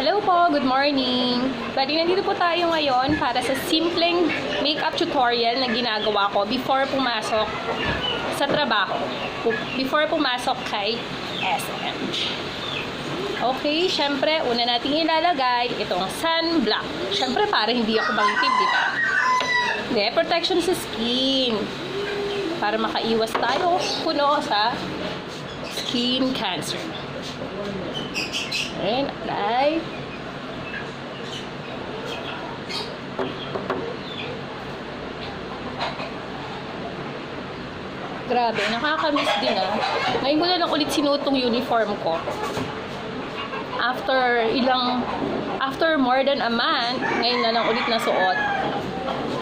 Hello po, good morning. Bali, nandito po tayo ngayon para sa simpleng makeup tutorial na ginagawa ko before pumasok sa trabaho. Before pumasok kay SM. Okay, syempre, una natin ilalagay itong sunblock. Syempre, para hindi ako mangitib, di ba? Hindi, protection sa skin. Para makaiwas tayo puno sa skin cancer. And apply. Grabe, nakakamiss din ah. Ngayon ko na lang ulit sinuot tong uniform ko. After more than a month, ngayon na lang ulit nasuot.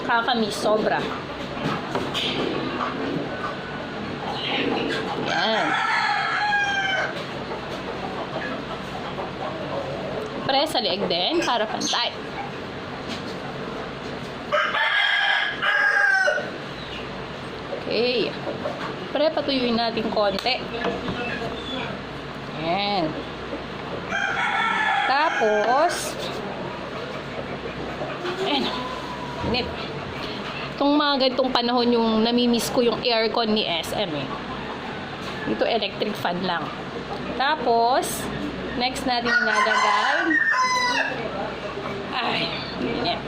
Kakamiss, sobra. Yan. Press sa leeg din para pantay. Okay. Pre, patuyuin natin konti. Ayan. Tapos, ayan. Init. Itong mga ganitong panahon yung namimiss ko yung aircon ni SM eh. Ito electric fan lang. Tapos, next natin ilalagay. Ay, init.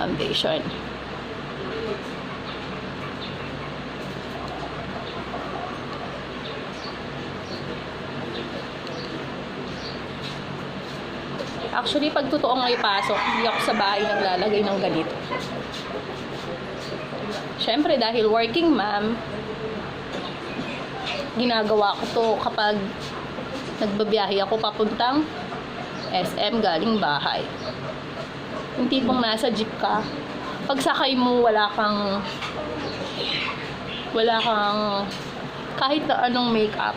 Foundation. Actually, pag totoo nga ipasok, hindi ako sa bahay naglalagay ng ganito. Siyempre, dahil working mom, ginagawa ko to kapag nagbabiyahe ako papuntang SM galing bahay. Yung tipong nasa jeep ka, pagsakay mo wala kang kahit na anong makeup.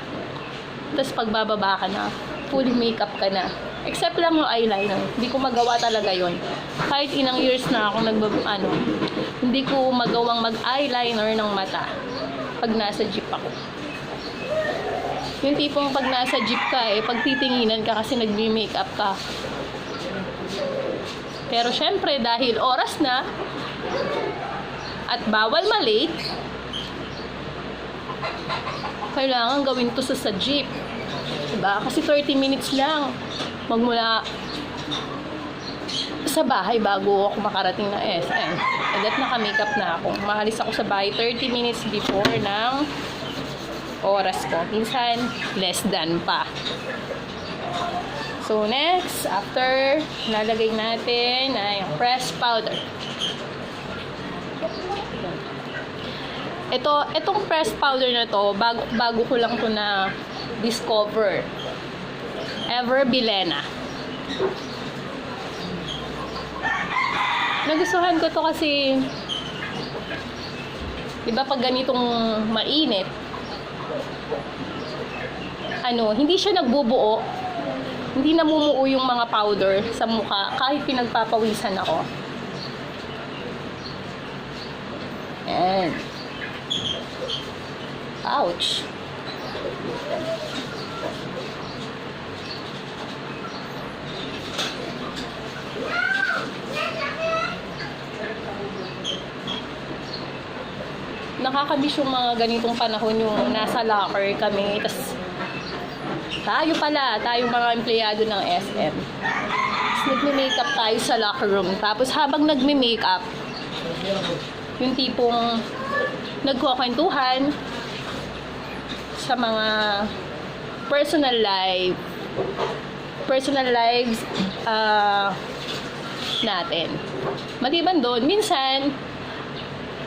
Tapos pagbababa ka na, fully makeup ka na. Except lang yung eyeliner. Hindi ko magawa talaga yon. Kahit ilang years na ako hindi ko magawang mag-eyeliner ng mata pag nasa jeep ako. Yung tipong pag nasa jeep ka pag titinginan ka kasi nagbi-makeup ka. Pero syempre dahil oras na at bawal ma-late, kailangan gawin to sa jeep. Diba? Kasi 30 minutes lang magmula sa bahay bago ako makarating na SM. At naka-makeup na ako. Maalis ako sa bahay 30 minutes before ng oras ko. Minsan, less than pa. So, next, after nalagay natin ay pressed powder. Itong pressed powder na to, bago ko lang to na discover. Ever Bilena. Nagustuhan ko to kasi diba pag ganitong mainit, hindi siya nagbubuo, hindi namumuo yung mga powder sa mukha kahit pinagpapawisan ako. And ouch. Nakakamiss yung mga ganitong panahon yung nasa locker kami. Tas tayong mga empleyado ng SM. Tapos nagme-makeup tayo sa locker room. Tapos habang nagme-makeup, yung tipong nagkukwentuhan sa mga personal lives natin. Maliban doon, minsan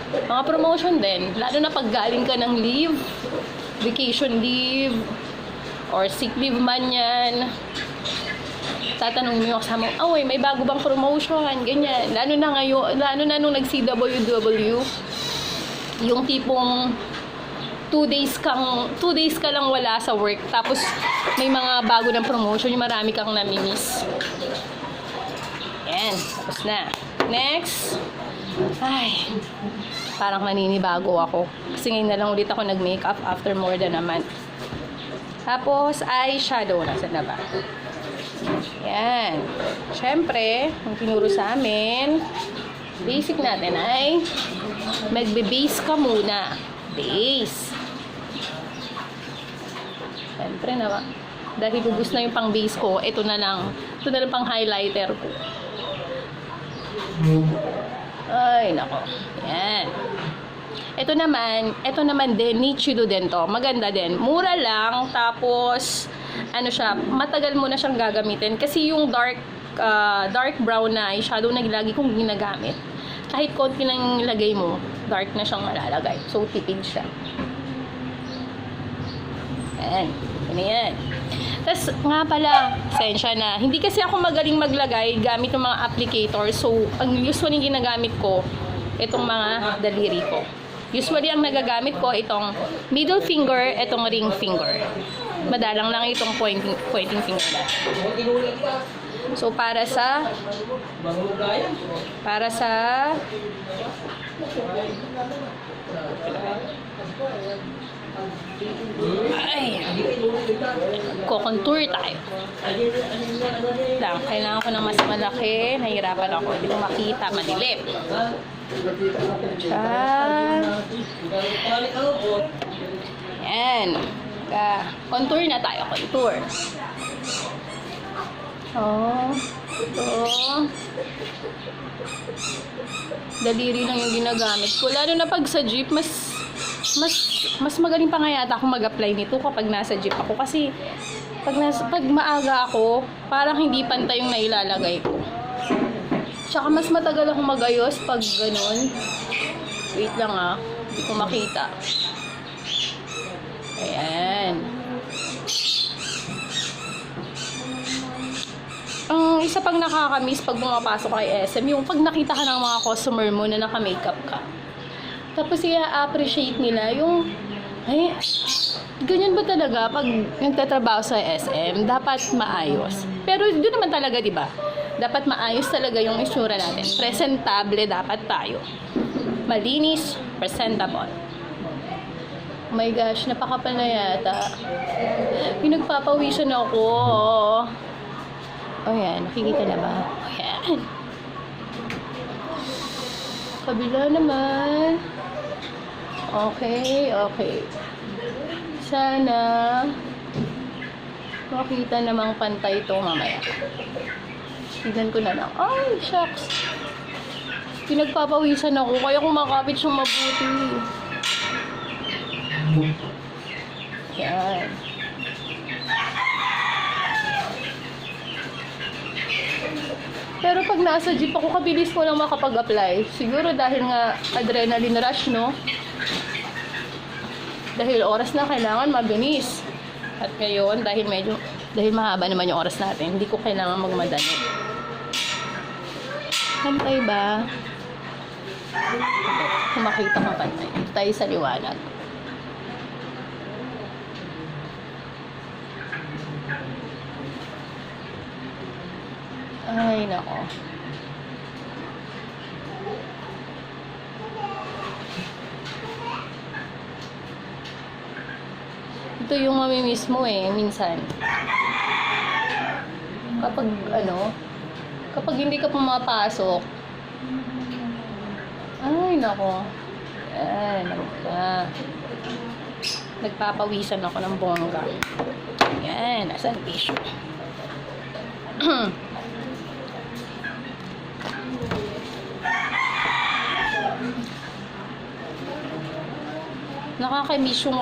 mga promotion din, lalo na pag galing ka ng leave, vacation leave, or sick leave man yan, tatanungin mo yung kasama, may bago bang promotion, ganyan. Lalo na nung nag-CWW, yung tipong 2 days ka lang wala sa work, tapos may mga bago ng promotion, yung marami kang namimiss. Yan, tapos na. Next, parang maninibago ako. Kasi ngayon na lang ulit ako nag-makeup after more than a month. Tapos, eyeshadow. Nasaan na ba? Yan. Siyempre, ang tinuro sa amin, basic natin ay magbe-base ka muna. Base. Siyempre na, dahil ubus na yung pang base ko, ito na lang pang highlighter ko. Ay, nako. Yan. Ito naman din, Nichido din to. Maganda din. Mura lang, tapos, ano siya, matagal mo na siyang gagamitin. Kasi yung dark brown na eyeshadow na lagi kong ginagamit, kahit konti lang ilagay mo, dark na siyang malalagay. So, tipid siya. Yan. Yan. Tapos, nga pala, sensya na. Hindi kasi ako magaling maglagay gamit ng mga applicator. So, ang usually ginagamit ko, itong mga daliri ko. Usually, ang nagagamit ko, itong middle finger, itong ring finger. Madalang lang itong pointing finger na. So, para sa ay, ko-contour tayo. Kailangan ko ng mas malaki. Nahirapan ako. Hindi ko makita. Madilim. Diyan. Yan. Contour na tayo. Contour. Oh. Ito. Daliri lang yung ginagamit ko. Lalo na pag sa jeep, mas magaling pa nga yata ako mag-apply nito kapag nasa jeep ako. Kasi pag maaga ako, parang hindi pantay yung nailalagay ko. Tsaka mas matagal ako magayos pag ganun. Wait lang hindi ko makita. Ayan. Ang isa pang nakakamiss pag bumapasok kay SM, yung pag nakita ka ng mga customer mo na naka-makeup ka. Tapos i-appreciate nila yung, ay, ganyan ba talaga pag nagtatrabaho sa SM, dapat maayos. Pero doon naman talaga, di ba? Dapat maayos talaga yung itsura natin. Presentable dapat tayo. Malinis, presentable. Oh my gosh, napakapal na yata. Pinagpapawisan ako. Oh yan, nakikita na ba? Oh yan. Kabila naman. Okay. Sana makita namang pantay ito mamaya. Tignan ko na lang. Ay, shucks. Pinagpapawisan ako, kaya kumakapit siyang mabuti. Yan. Pero pag nasa jeep ako, kabilis ko lang makapag-apply. Siguro dahil nga adrenaline rush, no? Dahil oras na kailangan mabilis. At ngayon, dahil mahaba naman yung oras natin, hindi ko kailangan magmadali. Pantay ba? Kung makita ko pantay. Tayo sa liwanag. Ay, nako. Ito yung mamimiss mo minsan. Kapag hindi ka pumapasok. Ay, nako. Ayan, nagpapawisan ako ng bongga. Ayan, nasa tissue. Nakakamiss yung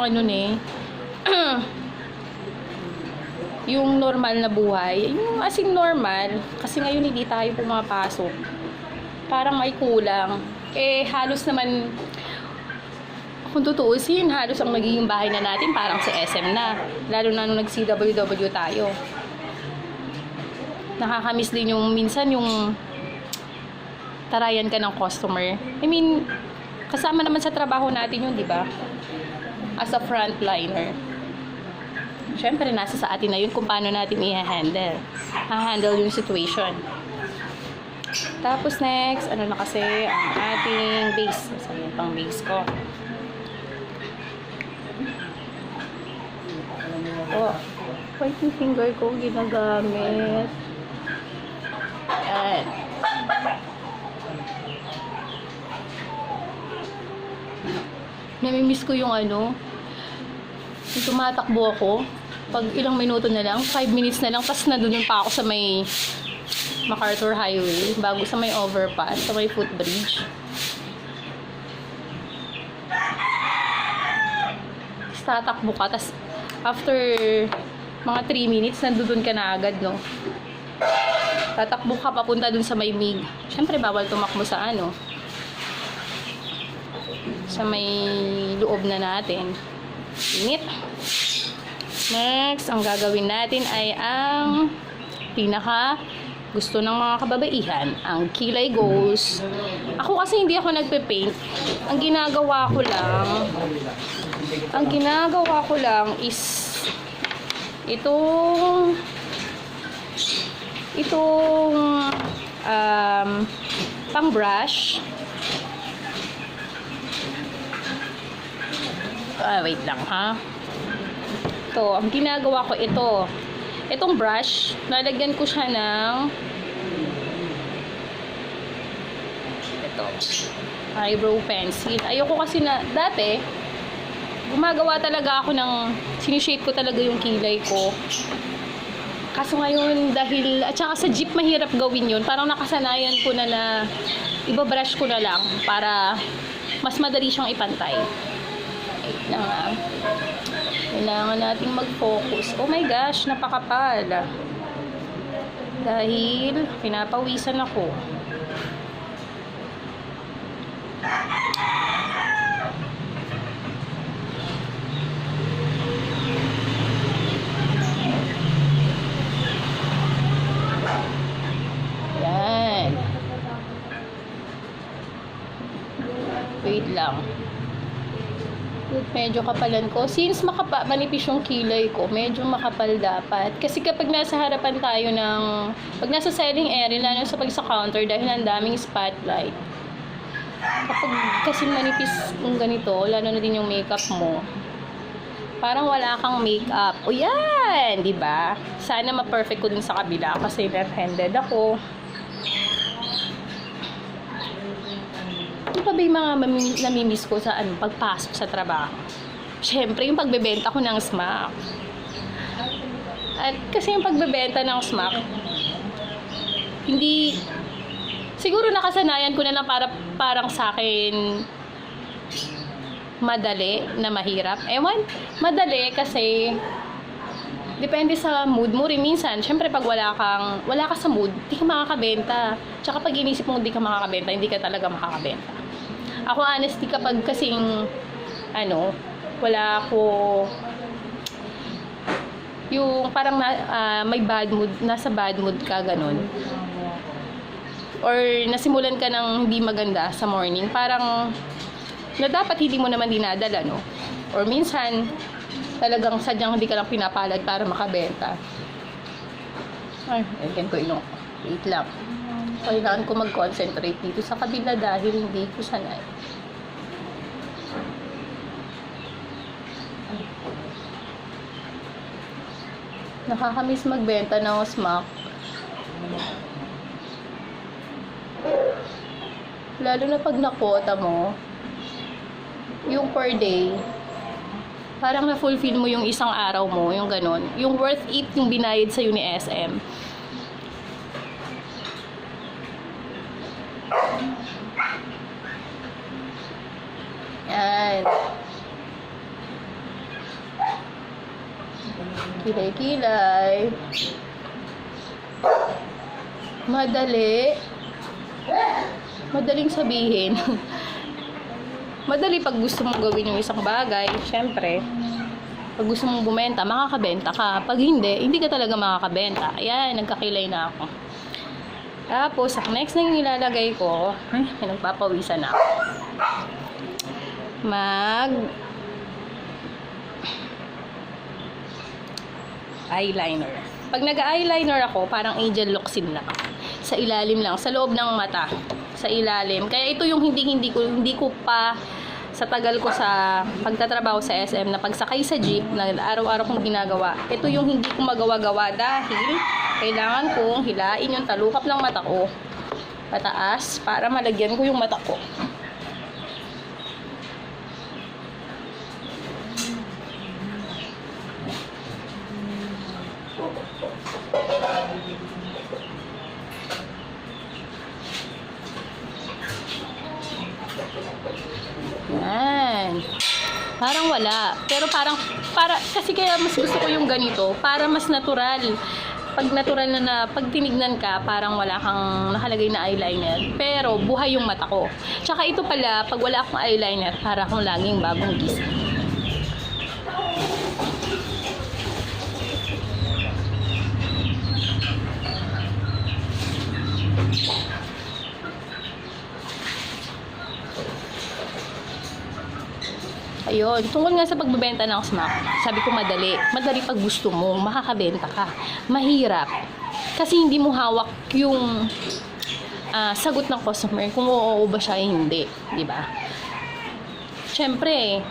yung normal na buhay. Yung asing normal, kasi ngayon hindi tayo pumapasok. Parang may kulang. Halos naman, kung tutuusin, halos ang magiging bahay na natin parang sa SM na. Lalo na nung nag-CWW tayo. Nakakamiss din yung minsan yung tarayan ka ng customer. I mean, kasama naman sa trabaho natin yun, di ba? As a frontliner. Siyempre, nasa sa atin na yun kung paano natin i-handle yung situation. Tapos next, ano na kasi ang ating base. So, yung pang base ko. ko. Pointing finger ko ginagamit. Yan. Namimiss ko yung ano, yung tumatakbo ako. Pag ilang minuto na lang, 5 minutes na lang, tapos nandun pa ako sa may MacArthur Highway, bago sa may overpass, sa may footbridge. Tapos tatakbo ka, tapos after mga 3 minutes, nandun ka na agad, no? Tatakbo ka papunta dun sa may MIG. Siyempre, bawal tumakbo sa ano, sa may loob na natin. Init. Next, ang gagawin natin ay ang pinaka gusto ng mga kababaihan, ang kilay goals. Ako kasi hindi ako nagpe-paint. Ang ginagawa ko lang is itong pang brush. Wait lang ha. Ito, ang ginagawa ko itong brush, nalagyan ko siya ng eyebrow pencil. Ayoko kasi na, dati, gumagawa talaga ako ng, sinishape ko talaga yung kilay ko. Kaso ngayon, dahil, at saka sa jeep mahirap gawin yun, parang nakasanayan ko na ibabrush ko na lang para mas madali siyang ipantay. Wait lang ah. Kailangan nating mag-focus. Oh my gosh, napakapal. Dahil pinapawisan ako. Yan. Wait lang. Medyo kapalan ko. Since manipis yung kilay ko, medyo makapal dapat. Kasi kapag nasa harapan tayo pag nasa selling area, lalo sa counter, dahil ang daming spotlight. Kapag kasi manipis yung ganito, lalo na din yung makeup mo, parang wala kang makeup. O yan! Diba? Sana ma-perfect ko din sa kabila kasi left-handed ako. Ano pa ba yung mga namimiss ko sa pagpasok sa trabaho? Siyempre, yung pagbebenta ko ng smack. At kasi yung pagbebenta ng smack, hindi, siguro nakasanayan ko na lang parang sa akin madali na mahirap. Ewan, madali kasi depende sa mood mo rin minsan. Siyempre, pag wala ka sa mood, hindi ka makakabenta. Tsaka pag inisip mo hindi ka makakabenta, hindi ka talaga makakabenta. Ako honestly, kapag kasing wala ako yung parang may bad mood, nasa bad mood ka, ganun, or nasimulan ka ng hindi maganda sa morning, parang na dapat hindi mo naman dinadala, no? Or minsan talagang sadyang hindi ka lang pinapalad para makabenta. Ay, again ko ilong. Wait lang. Kailangan ko mag-concentrate dito sa kabila dahil hindi ko sanay. Nakakamiss magbenta ng smack. Lalo na pag nakota mo, yung per day, parang na-fulfill mo yung isang araw mo, yung ganon. Yung worth it yung binayad sa'yo ni SM. Yan. Kilay-kilay. Madali. Madaling sabihin. Madali pag gusto mong gawin yung isang bagay. Siyempre, pag gusto mong bumenta, makakabenta ka. Pag hindi ka talaga makakabenta. Ayan, nagkakilay na ako. Tapos, ang next na yung nilalagay ko, nagpapawisan na ako. Eyeliner. Pag nag-eyeliner ako, parang angel locks na ako. Sa ilalim lang, sa loob ng mata, sa ilalim. Kaya ito yung hindi ko pa sa tagal ko sa pagtatrabaho sa SM na pagsakay sa jeep na araw-araw kong ginagawa, ito yung hindi ko magawa-gawa dahil kailangan kong hilain yung talukap ng mata ko pataas para malagyan ko yung mata ko. Yan. Parang wala. Pero kasi kaya mas gusto ko yung ganito, para mas natural. Pag natural pag tinignan ka, parang wala kang nakalagay na eyeliner. Pero buhay yung mata ko. Tsaka ito pala, pag wala akong eyeliner, para akong laging bagong gising. Ayun, tungkol nga sa pagbebenta ng smack, sabi ko madali. Madali pag gusto mo, makakabenta ka. Mahirap. Kasi hindi mo hawak yung sagot ng customer kung oo ba siya hindi. Diba? Siyempre,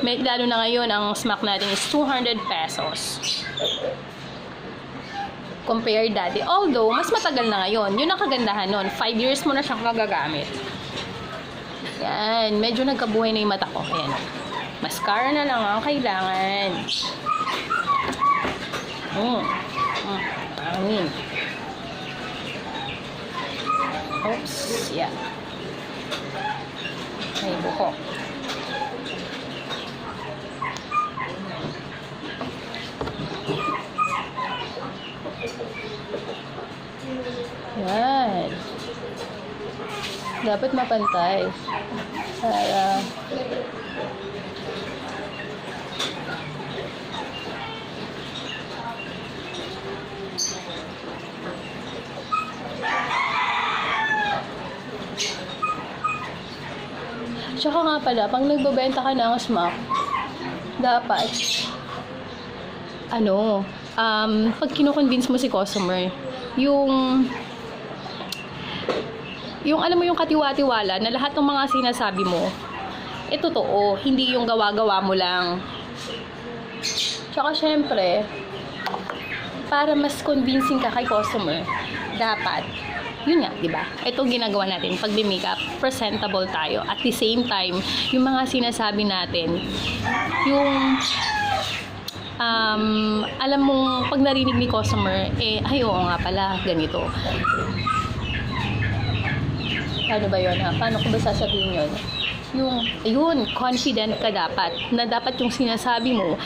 lalo na ngayon, ang smack natin is 200 pesos. Compare dati. Although, mas matagal na ngayon. Yun ang kagandahan nun. 5 years mo na siyang magagamit. Yan, medyo nagkabuhay na yung mata ko. Ayan. Mascara na lang ang kailangan. Amin. Oops, yeah. May buhok. Yan. Dapat mapantay. Para tsaka nga pala, pag nagbebenta ka ng smack, dapat pag kino-convince mo si customer, yung alam mo yung katiwa-tiwala na lahat ng mga sinasabi mo totoo, hindi yung gawa-gawa mo lang. Tsaka syempre, para mas convincing ka kay customer, dapat yun nga, di ba? Itong ginagawa natin, pag-makeup, presentable tayo. At the same time, yung mga sinasabi natin, yung alam mong pag narinig ni customer, ay oo nga pala, ganito. Paano ba yun, ha? Paano ko ba sasabihin yun? Yun, confident ka dapat. Na dapat yung sinasabi mo,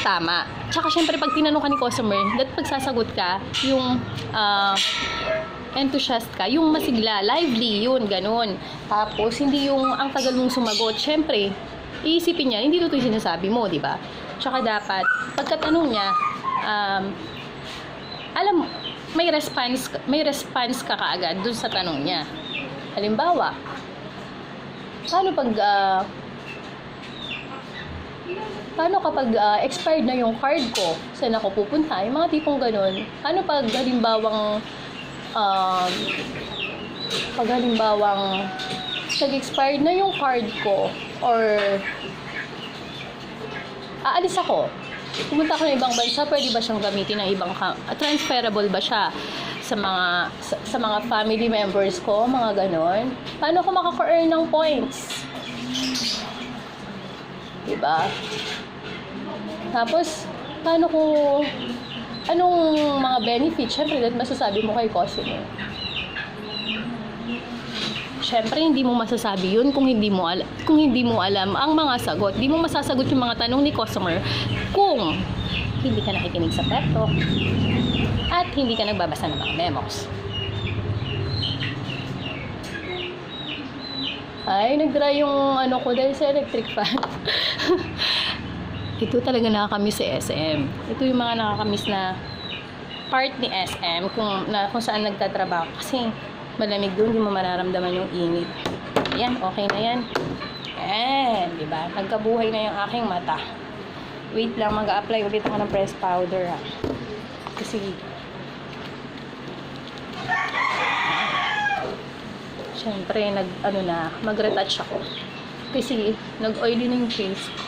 tama. Tsaka syempre, pag tinanong ka ni customer, dapat pagsasagot ka, yung enthusiast ka, yung masigla, lively, yun, ganun. Tapos, hindi yung ang tagal mong sumagot. Syempre, iisipin niya, hindi totoo yung sinasabi mo, di ba? Tsaka dapat, pagkatanong niya, may response ka kaagad dun sa tanong niya. Halimbawa, paano kapag expired na yung card ko? Saan ako pupunta? Yung mga tipong ganun. Paano pag halimbawang nag-expired na yung card ko or aalis ako, pumunta ako ng ibang bansa, pwede ba siyang gamitin ng ibang transferable ba siya sa mga family members ko, mga ganon? Paano ako makaka-earn ng points? Diba? Tapos, anong mga benefits? Siyempre, that masasabi mo kay customer. Siyempre, hindi mo masasabi yun kung hindi mo alam ang mga sagot. Hindi mo masasagot yung mga tanong ni customer kung hindi ka nakikinig sa pep talk at hindi ka nagbabasa ng mga memos. Ay, nag-dry yung ko dahil sa electric fan. Ito talaga nakakamiss sa SM. Ito yung mga nakakamiss na part ni SM kung saan nagtatrabaho. Kasi malamig doon, hindi mo mararamdaman yung init. Ayan, okay na yan. Ayan, diba? Nagkabuhay na yung aking mata. Wait lang, mag-a-apply ulit ako ng press powder, ha. Kasi Siyempre, mag-retouch ako. Kasi, nag-oily na yung face ko.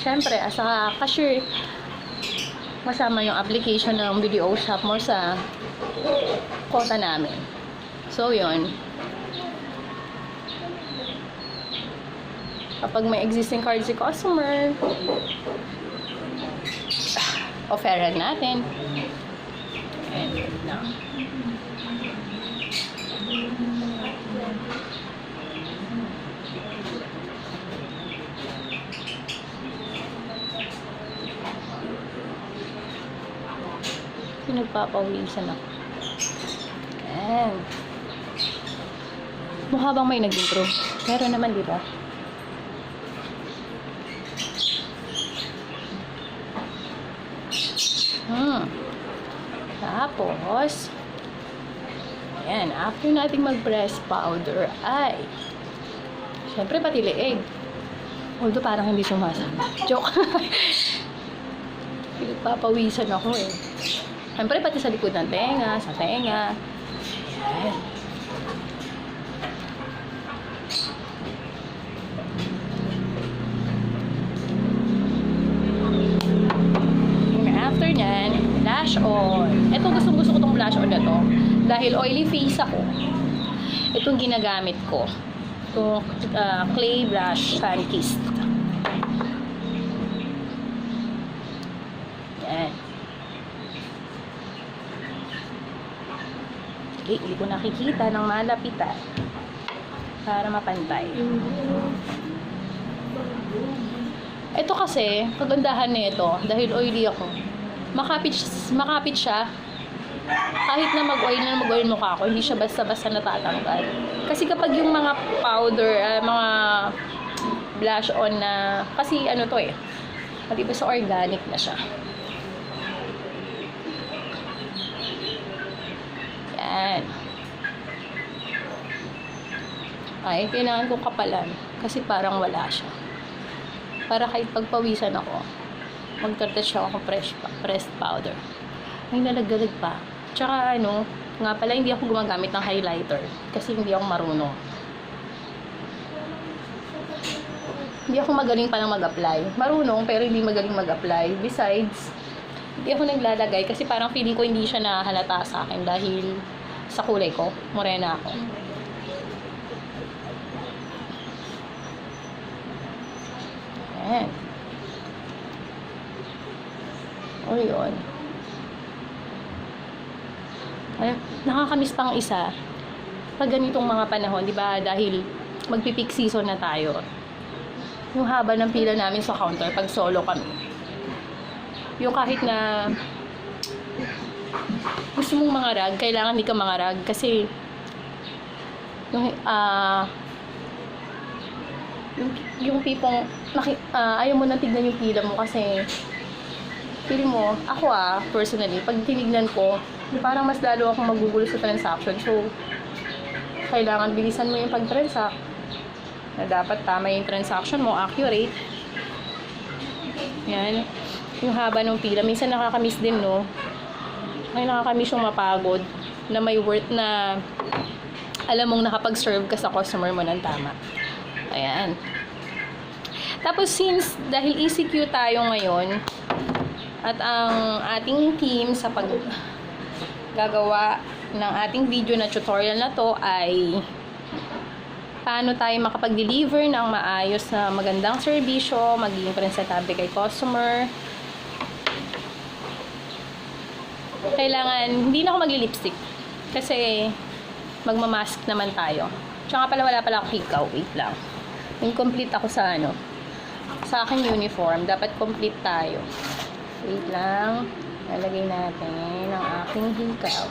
Siyempre, as a cashier, kasama yung application ng BDO Shop mo sa quota namin. So, yun. Kapag may existing card si customer, offeran natin. And now. Pinagpapawisan ako. Ayan. Mukha bang may nag-improve? Meron naman, di ba? Tapos, ayan, after nating mag-press powder ay, syempre pati leeg. Although parang hindi sumasama. Joke. Pinagpapawisan ako eh. Syempre pati sa likod ng tenga, sa tenga. Ayan. After nyan, blush on. Ito, gusto ko tong blush on na to. Dahil oily face ako, itong ginagamit ko. Itong clay blush Sunkissed. Yan. Okay, hindi ko nakikita ng malapitan para mapantay. Ito kasi, kagandahan nito, dahil oily ako, makapit siya. Kahit na mag-oil mukha ko, hindi siya basta-basta natatanggal. Kasi kapag yung mga powder, mga blush on na, kasi ano to eh, pati ba sa organic na siya. Yan. Ay, kailangan kong kapalan, kasi parang wala siya. Para kahit pagpawisan ako, mag-touch ako pressed powder. Ay, nalagdalag pa. Tsaka nga pala hindi ako gumagamit ng highlighter kasi hindi ako marunong. Hindi ako magaling pa lang mag-apply. Marunong pero hindi magaling mag-apply. Besides, hindi ako naglalagay kasi parang feeling ko hindi siya nahalata sa akin dahil sa kulay ko. Morena ako. Ayan. O yun. Ay, nakakamiss pang isa. Pag ganitong mga panahon, di ba, dahil magpipeak season na tayo. Yung haba ng pila namin sa counter pag solo kami. Yung kahit na gusto mong mangarag, kailangan di ka mangarag kasi yung tipong ayaw mo nang tignan yung pila mo kasi feel mo, ako personally, pag tinignan ko, parang mas lalo akong magugulo sa transaction. So, kailangan bilisan mo yung pag-transact. Na dapat tama yung transaction mo, accurate. Yan. Yung haba ng pila. Minsan nakakamiss din, no? Ay, nakakamiss yung mapagod na may worth na alam mong nakapag-serve ka sa customer mo ng tama. Ayan. Tapos, since dahil ECQ tayo ngayon, at ang ating team sa paggagawa ng ating video na tutorial na to ay paano tayo makapag-deliver ng maayos na magandang serbisyo, magiging presentable kay customer. Kailangan, hindi na ako magli-lipstick kasi magmamask naman tayo. Tsaka pala wala pala ako hikaw, wait lang. Incomplete ako sa sa aking uniform, dapat complete tayo. Wait lang. Lalagay natin ang aking hikaw.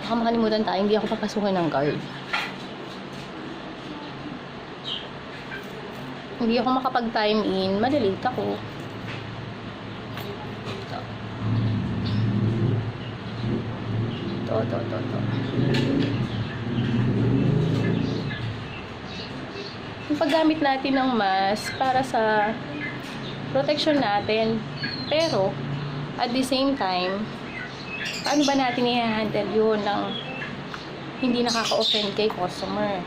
Baka makalimutan tayo, hindi ako papasukin ng guard. Hindi ako makapag-time in, malilate ako. Ito. Yung paggamit natin ng mask para sa protection natin. Pero, at the same time, paano ba natin i-handle yun ng hindi nakaka-offend kay customer?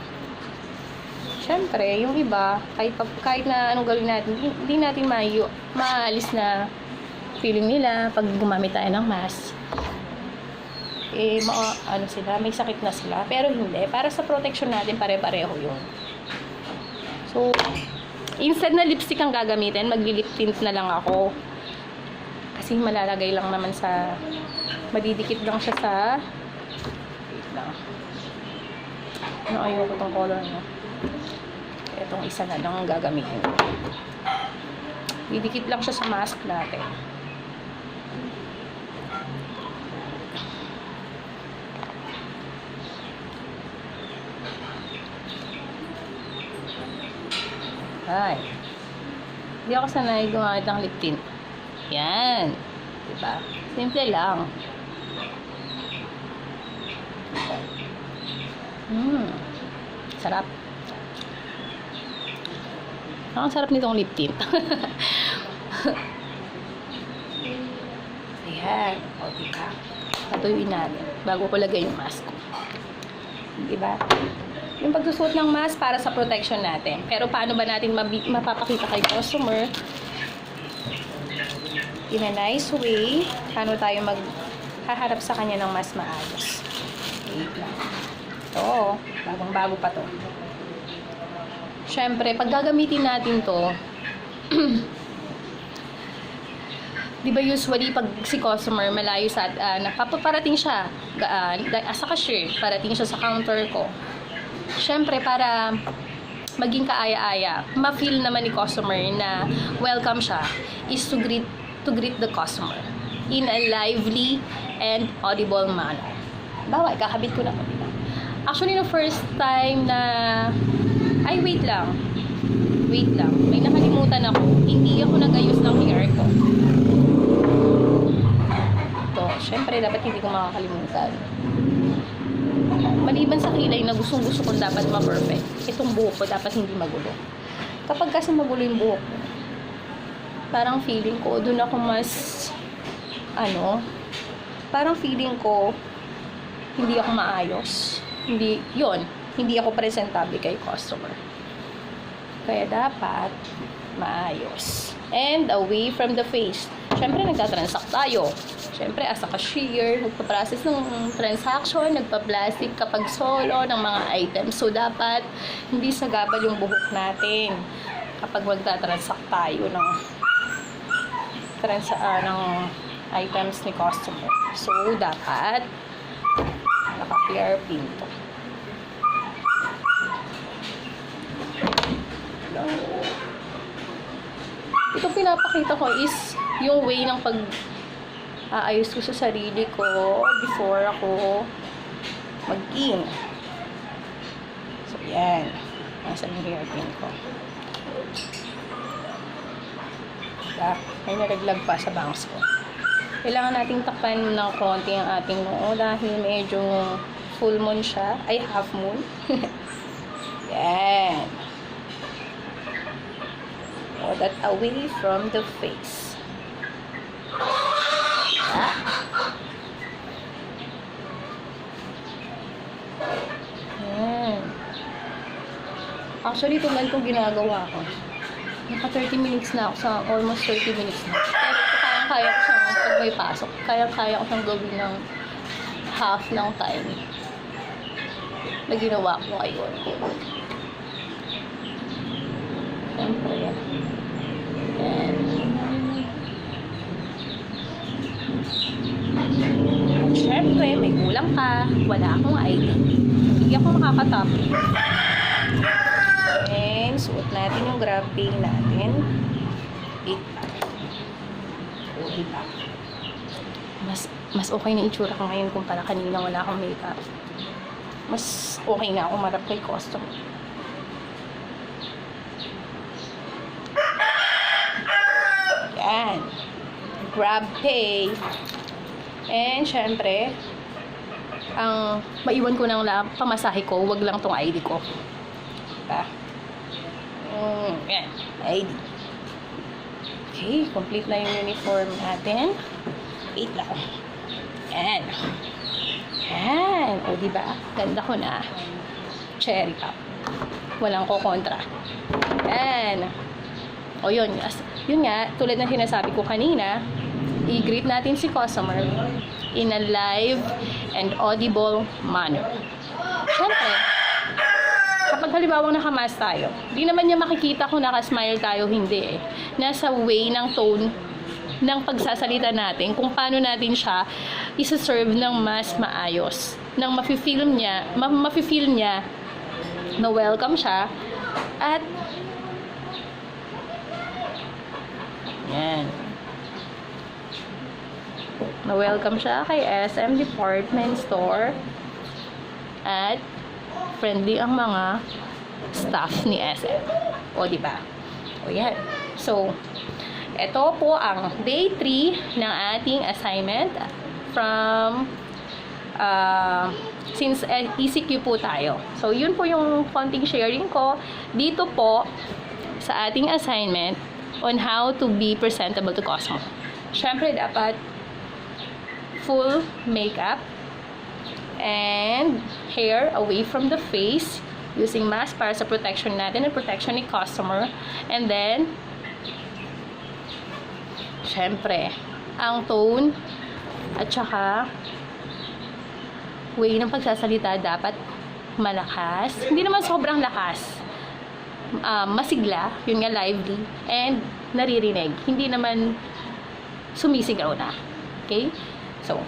Siyempre, yung iba, kahit na anong gawin natin, hindi natin maalis na feeling nila pag gumamit tayo ng mask. May sakit na sila. Pero hindi. Para sa protection natin, pare-pareho yun. So, instead na lipstick ang gagamitin, magli-lip tint na lang ako. Kasi malalagay lang naman sa, madidikit lang siya sa, wait lang. Ayoko itong color niya. Itong isa na lang ang gagamitin. Didikit lang siya sa mask natin. Ay. Hindi ako sanay gumamit ng lip tint. Yan. Diba? Simple lang. Sarap. Ang sarap nitong lip tint. Ayan. O, diba? Patuyuin natin bago ko lagay yung mask ko. Diba? Yung pagsusuot ng mask para sa protection natin. Pero paano ba natin mapapakita kay customer in a nice way? Paano tayo maghaharap sa kanya ng mas maayos? Wait lang. Ito, bagong-bago pa to. Siyempre, pag gagamitin natin to, di ba usually pag si customer malayo sa napaparating siya as a cashier, parating siya sa counter ko. Siyempre, para maging kaaya-aya, ma-feel naman ni customer na welcome siya, is to greet the customer in a lively and audible manner. Bawa, kakabit ko na po. Actually, no first time na, wait lang, may nakalimutan ako, hindi ako nag-ayos ng hair ko. Ito, siyempre, dapat hindi ko makakalimutan. Maliban sa kilay na gustong-gusto kong dapat ma-perfect, itong buhok ko dapat hindi magulo. Kapag kasi magulo yung buhok ko, parang feeling ko, doon ako mas, parang feeling ko, hindi ako maayos. Hindi ako presentable kay customer. Kaya dapat, maayos. And away from the face. Siyempre, nagtatransact tayo. Siyempre, as a cashier, nagpa-process ng transaction, nagpa-plastic kapag solo ng mga items. So, dapat hindi sagabal yung buhok natin kapag magtatransact tayo ng items ni customer. So, dapat naka-clear pinto. Itong pinapakita ko is yung way ng pag-aayos ko sa sarili ko before ako mag-in. So, yan. Nasaan yung hairpin ko? Diba? May nalaglag pa sa bangs ko. Kailangan nating takpan ng konti ang ating noo dahil medyo full moon siya. Ay, half moon. Yan. So, that away from the face. Yan. Actually, ito lang itong ginagawa ko. Naka 30 minutes na ako sa almost 30 minutes na. Pero kaya ko siyang pag may pasok. Kaya ko siyang gawin ng half ng time na ginawa ko ngayon. Siyempre yan. And siyempre, may kulang ka. Wala akong ID. Hindi ako makakatap. And suot natin yung grab pay natin. Diba? Mas okay na itsura ko ngayon kumpara kanina wala akong makeup. Mas okay na ako marap kay customer. Yan. Grab pay. And syempre, ang maiwan ko ng pamasahe ko, wag lang tong ID ko. Diba? Yan. ID. Okay, complete na yung uniform natin. Wait lang. Yan. Yan. O, diba? Ganda ko na. Cherry top. Walang kokontra. Yan. O, yun. Yun nga, tulad ng sinasabi ko kanina, i-greet natin si customer in a live and audible manner. Siyempre, kapag halimbawa nakamask tayo, di naman niya makikita kung nakasmile tayo, hindi eh. Nasa way ng tone ng pagsasalita natin, kung paano natin siya isa-serve ng mas maayos. Nang mafe-feel niya na welcome siya at yan. Na welcome siya kay SM Department Store at friendly ang mga staff ni SM. O, diba? O, yan. So, ito po ang day 3 ng ating assignment from since ECQ po tayo. So, yun po yung konting sharing ko dito po sa ating assignment on how to be presentable to customer. Siyempre, dapat full makeup and hair away from the face using mask para sa protection natin and protection ni customer. And then, syempre, ang tone at saka way ng pagsasalita dapat malakas. Hindi naman sobrang lakas. Masigla, yun nga, lively, and naririnig. Hindi naman sumisigaw na. Okay? So,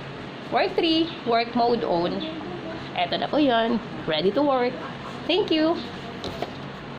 work 3, work mode on. Eto na po yun. Ready to work. Thank you!